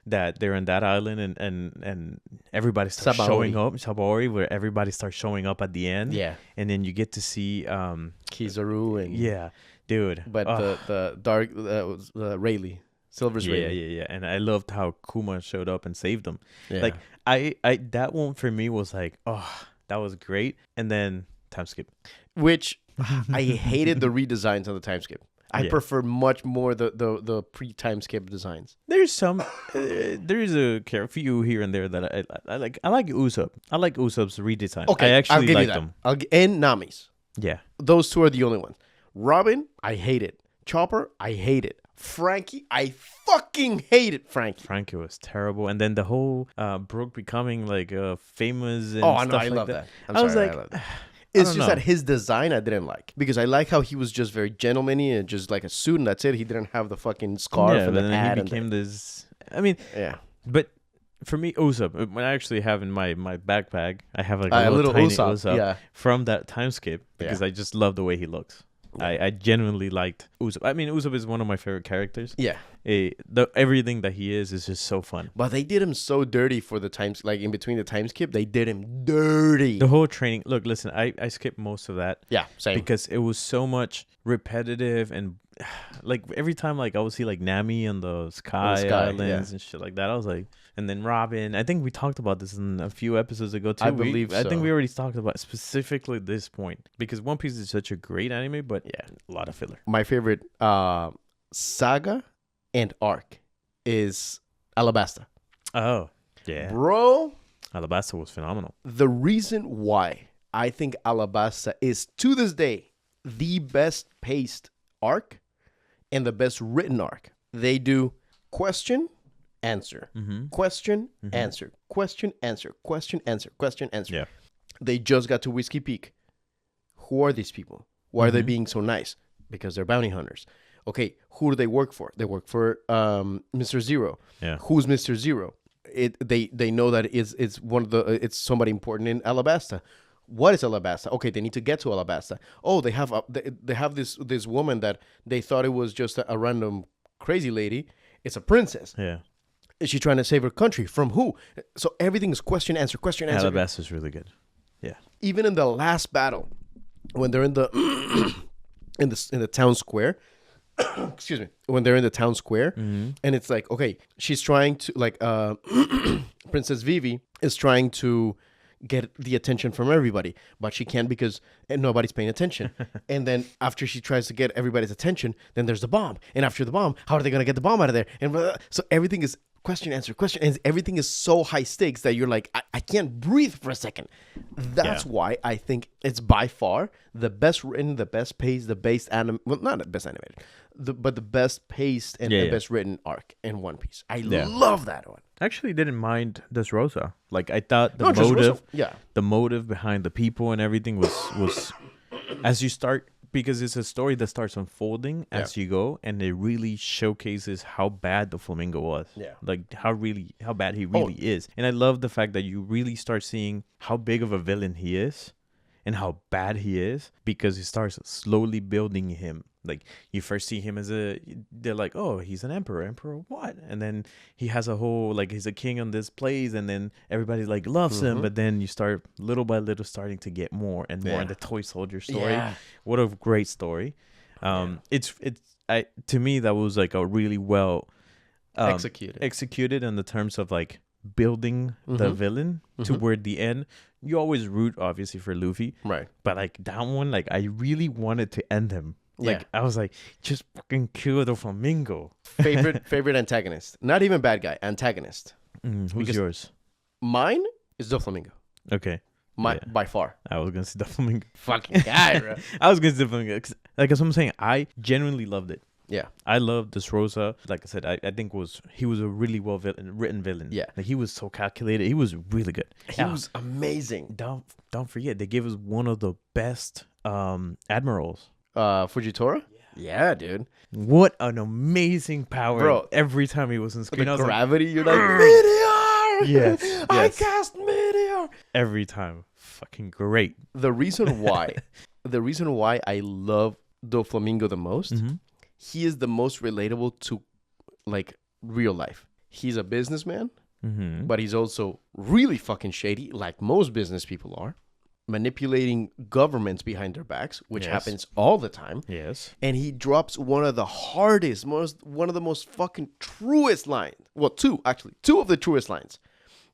that they're in that island and everybody starts showing up. Sabori, where everybody starts showing up at the end. Yeah. And then you get to see Kizaru and yeah, dude. But the dark Rayleigh. Silver's Rayleigh. Yeah. And I loved how Kuma showed up and saved them. Yeah. Like I that one for me was like, that That was great. And then time skip. Which I hated the redesigns on the time skip. I prefer much more the pre-time skip designs. There's some, there's a few here and there that I like. I like Usopp. I like Usopp's redesign. Okay, I actually I'll give like you that. them. And Nami's. Yeah. Those two are the only ones. Robin, I hate it. Chopper, I hate it. Frankie, I fucking hated Frankie. Frankie was terrible. And then the whole Brooke becoming like famous and I stuff know, I like love that. that. I was like, it's just that his design I didn't like. Because I like how he was just very gentleman-y and just like a suit and that's it. He didn't have the fucking scarf and the then hat. he became this... I mean... Yeah. But for me, Usopp, when I actually have in my backpack, I have like a little tiny Usopp from that time skip because I just love the way he looks. I genuinely liked Usopp. I mean, Usopp is one of my favorite characters. Yeah. Everything that he is just so fun. But they did him so dirty for the times, like in between the time skip, they did him dirty. The whole training. Look, listen, I skipped most of that. Yeah, same. Because it was so much repetitive and like every time like I would see like Nami on the Sky Islands and shit like that. I was like, and then Robin. I think we talked about this in a few episodes ago too. I believe so. I think we already talked about specifically this point because One Piece is such a great anime, but a lot of filler. My favorite saga and arc is Alabasta. Oh, yeah. Bro. Alabasta was phenomenal. The reason why I think Alabasta is to this day the best paced arc and the best written arc. They do question, answer, question, answer, question, answer, question, answer, question, answer. Yeah. They just got to Whiskey Peak. Who are these people? Why are they being so nice? Because they're bounty hunters. Okay, who do they work for? They work for Mr. Zero. Yeah. Who's Mr. Zero? They know that it's one of the it's somebody important in Alabasta. What is Alabasta? Okay, they need to get to Alabasta. Oh, they have this woman that they thought it was just a random crazy lady. It's a princess. Yeah. Is she trying to save her country from who? So everything is question answer question answer. Alabasta is really good. Yeah. Even in the last battle, when they're in the in the town square. Excuse me. When they're in the town square, and it's like, okay, she's trying to like Princess Vivi is trying to get the attention from everybody, but she can't because nobody's paying attention. And then after she tries to get everybody's attention, then there's the bomb. And after the bomb, how are they gonna get the bomb out of there? And so everything is question, answer, question, and everything is so high stakes that you're like, I can't breathe for a second. That's why I think it's by far the best written, the best paced, the best well, not the best animated, but the best paced and the best written arc in One Piece. I love that one. I actually didn't mind Dressrosa. Like I thought the motive behind the people and everything was as you start, because it's a story that starts unfolding as you go, and it really showcases how bad the Flamingo was. Yeah. Like how bad he really is. And I love the fact that you really start seeing how big of a villain he is and how bad he is, because he starts slowly building him. Like you first see him as they're like, oh, he's an emperor what? And then he has a whole, like, he's a king on this place, and then everybody like loves him, but then you start little by little starting to get more and more. And the toy soldier story, what a great story. To me that was like a really well executed in the terms of like building the villain toward the end. You always root obviously for Luffy, right? But like that one, like I really wanted to end him. Like I was like, just fucking kill the Flamingo. favorite antagonist, not even bad guy, antagonist. Who's yours? Mine is the Flamingo. Okay. By far. I was gonna say the Flamingo. Fucking guy, bro. I was gonna say the Flamingo. Like as I'm saying, I genuinely loved it. Yeah, I love Dressrosa. Like I said, I think he was a really well written villain. Yeah, like he was so calculated. He was really good. He was amazing. Don't forget, they gave us one of the best admirals. Fujitora? Yeah, dude. What an amazing power. Bro, every time he was in screen, the gravity, like, you're like, Meteor! Yes. I cast Meteor! Every time. Fucking great. The reason why I love Doflamingo the most, he is the most relatable to like real life. He's a businessman, but he's also really fucking shady, like most business people are. Manipulating governments behind their backs, which happens all the time. Yes. And he drops one of the hardest, one of the most fucking truest lines. Well, two of the truest lines.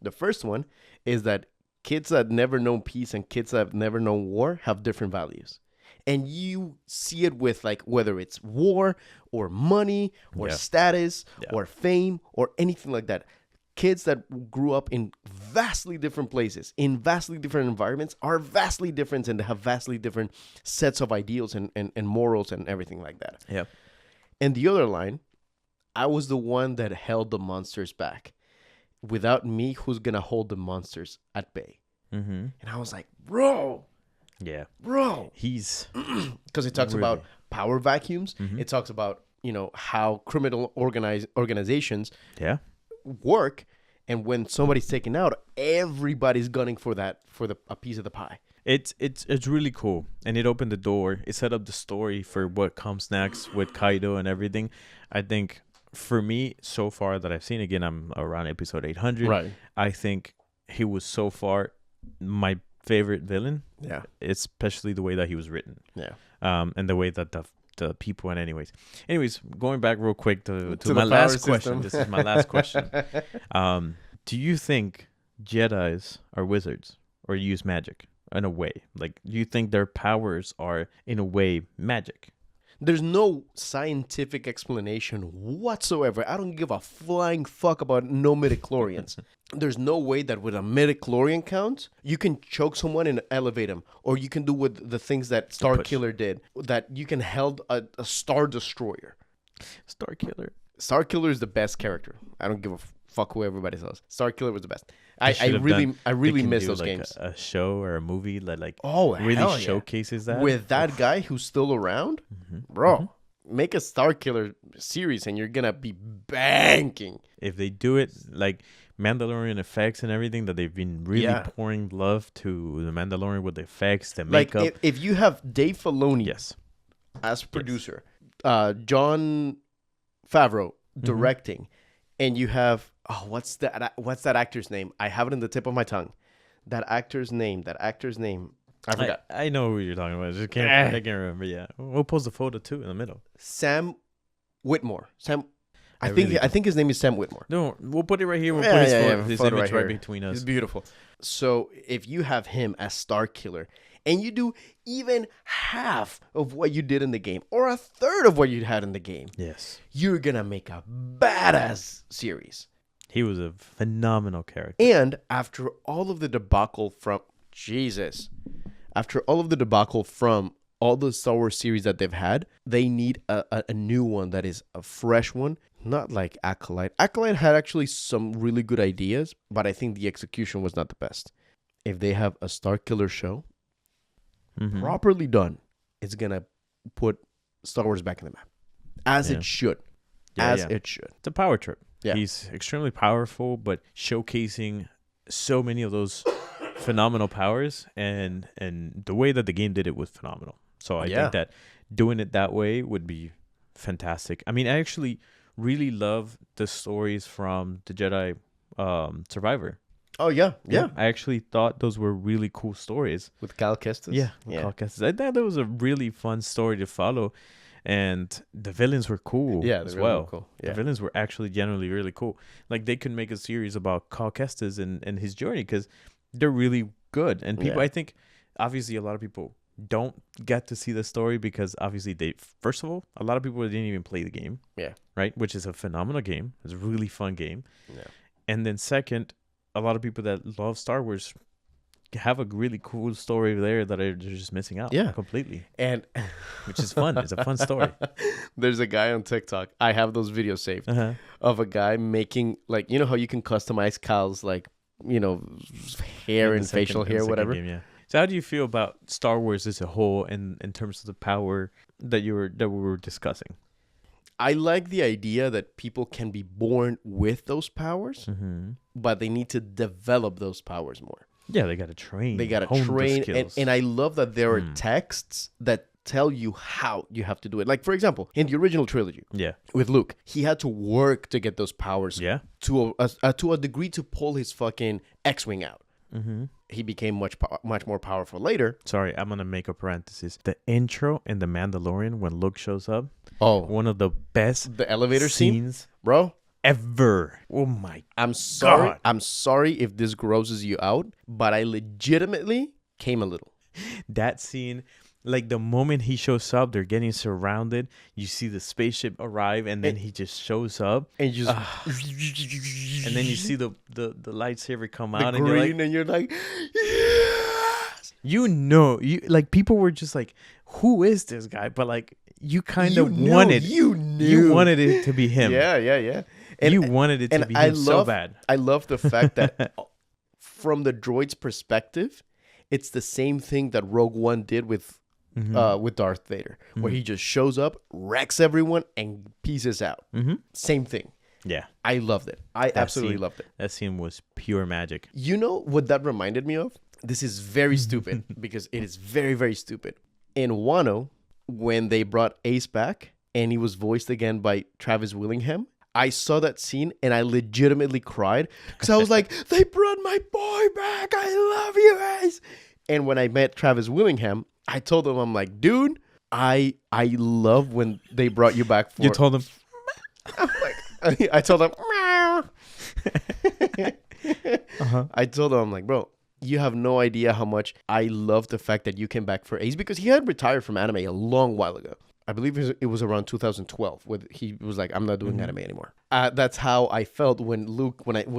The first one is that kids that never known peace and kids that have never known war have different values. And you see it with like whether it's war or money or status or fame or anything like that. Kids that grew up in vastly different places, in vastly different environments, are vastly different and have vastly different sets of ideals and morals and everything like that. Yeah. And the other line, I was the one that held the monsters back. Without me, who's going to hold the monsters at bay? Mm-hmm. And I was like, bro. Yeah. Bro. He's... Because it talks about power vacuums. Mm-hmm. It talks about, how criminal organizations work. And when somebody's taken out, everybody's gunning for a piece of the pie. It's really cool, and it opened the door. It set up the story for what comes next with Kaido and everything. I think for me, so far that I've seen, again, I'm around episode 800. Right. I think he was so far my favorite villain. Yeah. Especially the way that he was written. Yeah. And the way that the people and anyways, going back real quick to my last question. This is my last question. Do you think Jedis are wizards or use magic in a way? Like, do you think their powers are in a way magic? There's no scientific explanation whatsoever. I don't give a flying fuck about no midichlorians. There's no way that with a midichlorian count, you can choke someone and elevate them. Or you can do with the things that Starkiller did. That you can held a Star Destroyer. Starkiller. Starkiller is the best character. I don't give a fuck who everybody says. Starkiller was the best. I really miss those games. A show or a movie that really showcases that with that guy who's still around, bro. Make a Starkiller series and you're gonna be banking. If they do it like Mandalorian effects and everything, that they've been really pouring love to the Mandalorian with the effects, the makeup. Like if you have Dave Filoni as producer, Jon Favreau directing, and you have what's that actor's name? I have it in the tip of my tongue. That actor's name. I forgot. I know who you're talking about. I can't remember. Yeah, we'll post the photo too in the middle. Sam Whitmore. I think his name is Sam Whitmore. No, we'll put it right here. We'll put his image right between us. It's beautiful. So if you have him as Starkiller, and you do even half of what you did in the game, or a third of what you had in the game, you're gonna make a badass series. He was a phenomenal character. And after all of the debacle from all the Star Wars series that they've had, they need a new one that is a fresh one. Not like Acolyte. Acolyte had actually some really good ideas, but I think the execution was not the best. If they have a Starkiller show, properly done, it's going to put Star Wars back in the map. As it should. It should. It's a power trip. Yeah. He's extremely powerful, but showcasing so many of those phenomenal powers, and the way that the game did it was phenomenal. So I think that doing it that way would be fantastic. I mean, I actually really love the stories from the Jedi Survivor. Oh, yeah. I actually thought those were really cool stories. With Cal Kestis? Yeah. Cal Kestis. I thought that was a really fun story to follow. And the villains were cool as well. Cool. Yeah. The villains were actually generally really cool. Like, they could make a series about Cal Kestis and his journey, because they're really good. And people, I think, obviously, a lot of people don't get to see the story because, obviously, first of all, a lot of people didn't even play the game. Yeah. Right? Which is a phenomenal game. It's a really fun game. Yeah. And then second, a lot of people that love Star Wars have a really cool story there that they're just missing out completely. And which is fun. It's a fun story. There's a guy on TikTok. I have those videos saved of a guy making, like, you know how you can customize Cal's, like, hair and facial hair, whatever. Game, So how do you feel about Star Wars as a whole in terms of the power that we were discussing? I like the idea that people can be born with those powers, but they need to develop those powers more. Yeah, they got to train. They got to train. And I love that there are texts that tell you how you have to do it. Like, for example, in the original trilogy with Luke, he had to work to get those powers to a degree to pull his fucking X-Wing out. He became much more powerful later. Sorry, I'm going to make a parenthesis. The intro in The Mandalorian when Luke shows up. Oh. One of the best the elevator scenes. Bro. ever. Oh my I'm sorry. God. I'm sorry if this grosses you out, but I legitimately came a little. That scene, like the moment he shows up, they're getting surrounded. You see the spaceship arrive, and then he just shows up, and just and then you see the lightsaber come the out, and green, and you're like, yes! you like people were just like, who is this guy? But like you kind of wanted it to be him. Yeah. And you wanted it to be him so bad. I love the fact that from the droid's perspective, it's the same thing that Rogue One did with Darth Vader, where he just shows up, wrecks everyone, and pieces out. Same thing. Yeah. I loved it. I absolutely loved it. That scene was pure magic. You know what that reminded me of? This is very stupid because it is very, very stupid. In Wano, when they brought Ace back and he was voiced again by Travis Willingham, I saw that scene and I legitimately cried because I was like, they brought my boy back. I love you, Ace. And when I met Travis Willingham, I told him, I'm like, dude, I love when they brought you back for... You told him... I told him... I told him, I'm like, bro, you have no idea how much I love the fact that you came back for Ace, because he had retired from anime a long while ago. I believe it was around 2012 when he was like, I'm not doing anime anymore. That's how I felt when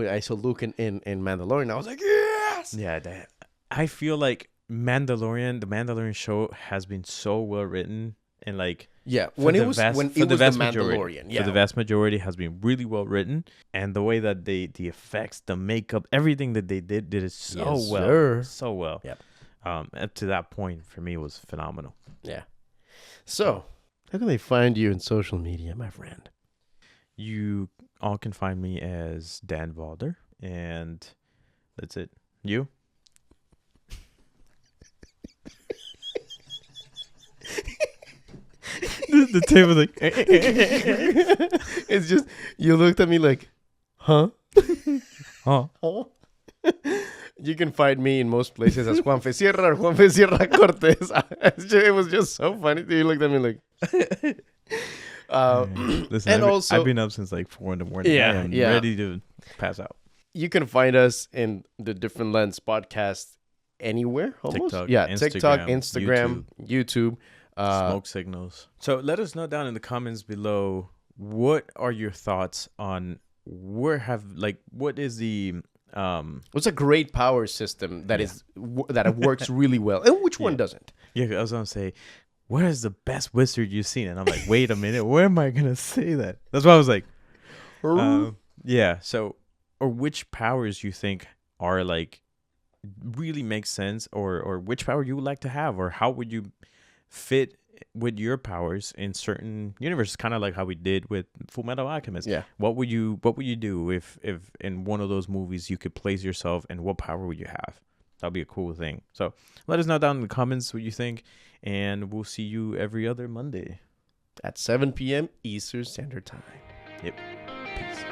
I saw Luke in Mandalorian. I was like, yes! Yeah, I feel like the Mandalorian show has been so well written, and like when it was the Mandalorian, for the vast majority has been really well written, and the way that the effects, the makeup, everything that they did it so well. Yep. Up to that point, for me, it was phenomenal. Yeah. So, how can they find you in social media, my friend? You all can find me as Dan Valder, and that's it. You? The table like it's just you looked at me like, huh? You can find me in most places as Juanfe Sierra or Juanfe Sierra Cortez. It was just so funny. You looked at me like. Listen, I've been up since like 4 a.m. Yeah, I'm ready to pass out. You can find us in the Different Lens podcast anywhere. Almost. TikTok, Instagram, YouTube. Smoke signals. So let us know down in the comments below, what are your thoughts on what is the what's a great power system that works really well, and which one doesn't? Yeah, I was gonna say, what is the best wizard you've seen? And I'm like, wait a minute, where am I gonna say that? That's why I was like, so, or which powers you think are like really make sense, or which power you would like to have, or how would you fit with your powers in certain universes, kind of like how we did with Fullmetal Alchemist. Yeah. What would you do if in one of those movies you could place yourself, and what power would you have? That'd be a cool thing. So let us know down in the comments what you think, and we'll see you every other Monday at 7 p.m. Eastern Standard Time. Yep. Peace.